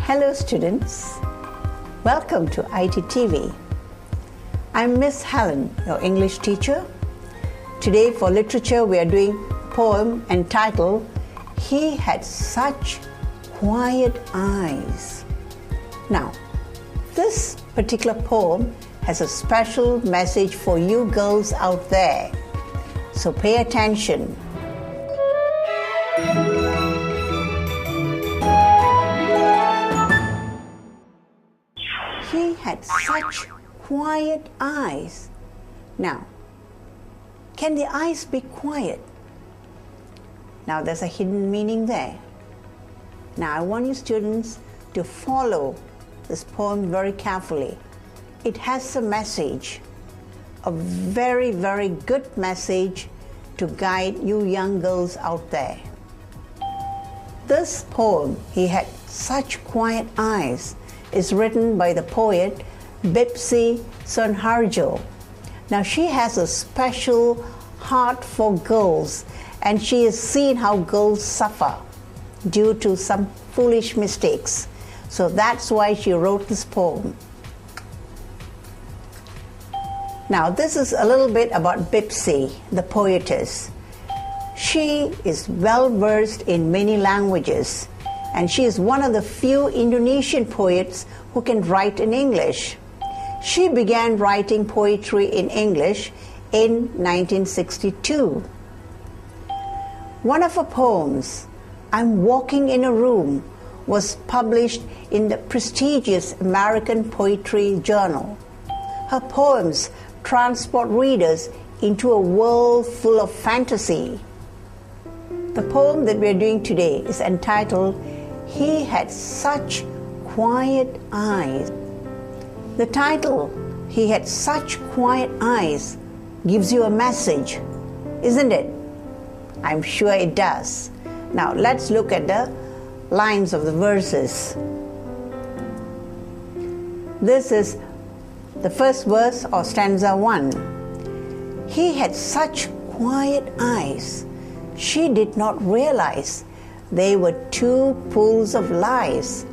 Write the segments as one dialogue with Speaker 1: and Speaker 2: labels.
Speaker 1: Hello students, welcome to iTTV. I'm Miss Helen, your English teacher. Today for literature we are doing a poem entitled He Had Such Quiet Eyes. Now, this particular poem has a special message for you girls out there, so pay attention. He had such quiet eyes. Now, can the eyes be quiet? Now, there's a hidden meaning there. Now, I want you students to follow this poem very carefully. It has a message, a very, very good message to guide you young girls out there. This poem, He Had Such Quiet Eyes, is written by the poet Bipsy Sonharjo. Now she has a special heart for girls, and she has seen how girls suffer due to some foolish mistakes. So that's why she wrote this poem. Now this is a little bit about Bipsy, the poetess. She is well versed in many languages, and she is one of the few Indonesian poets who can write in English. She began writing poetry in English in 1962. One of her poems, I'm Walking in a Room, was published in the prestigious American Poetry Journal. Her poems transport readers into a world full of fantasy. The poem that we are doing today is entitled He Had Such Quiet Eyes. The title, He Had Such Quiet Eyes, gives you a message, isn't it? I'm sure it does. Now let's look at the lines of the verses. This is the first verse or stanza 1. He had such quiet eyes, she did not realize they were two pools of lies,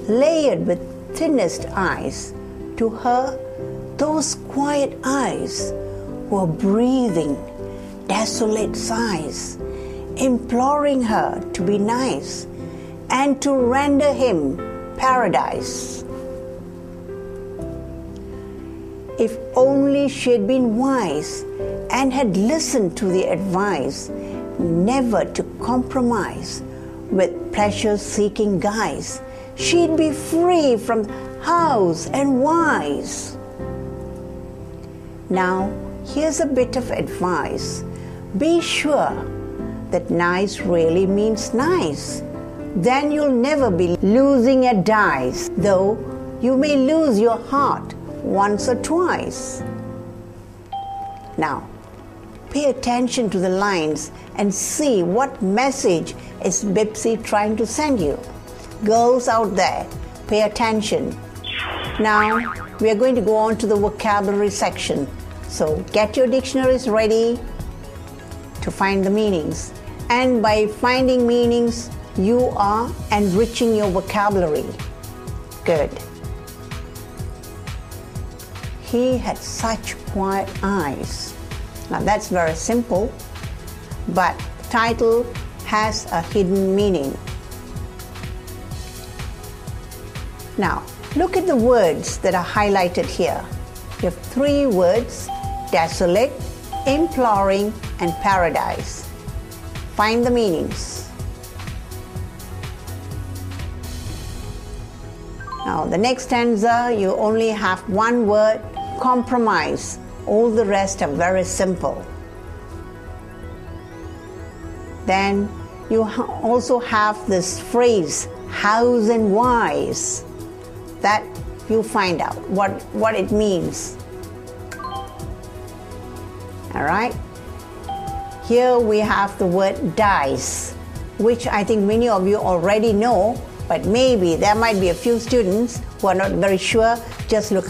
Speaker 1: layered with thinnest eyes. To her, those quiet eyes were breathing desolate sighs, imploring her to be nice and to render him paradise. If only she had been wise and had listened to the advice never to compromise with pleasure-seeking guys, she'd be free from house and wise. Now, here's a bit of advice. Be sure that nice really means nice. Then you'll never be losing a dice, though you may lose your heart once or twice. Now, pay attention to the lines and see what message is Bipsy trying to send you. Girls out there, pay attention. Now, we are going to go on to the vocabulary section. So, get your dictionaries ready to find the meanings. And by finding meanings, you are enriching your vocabulary. Good. He had such quiet eyes. Now that's very simple, but the title has a hidden meaning. Now, look at the words that are highlighted here. You have three words, desolate, imploring, and paradise. Find the meanings. Now, the next stanza, you only have one word, compromise. All the rest are very simple. Then you also have this phrase, house and wise. That you find out what it means. All right. Here we have the word dice, which I think many of you already know, but maybe there might be a few students who are not very sure. Just look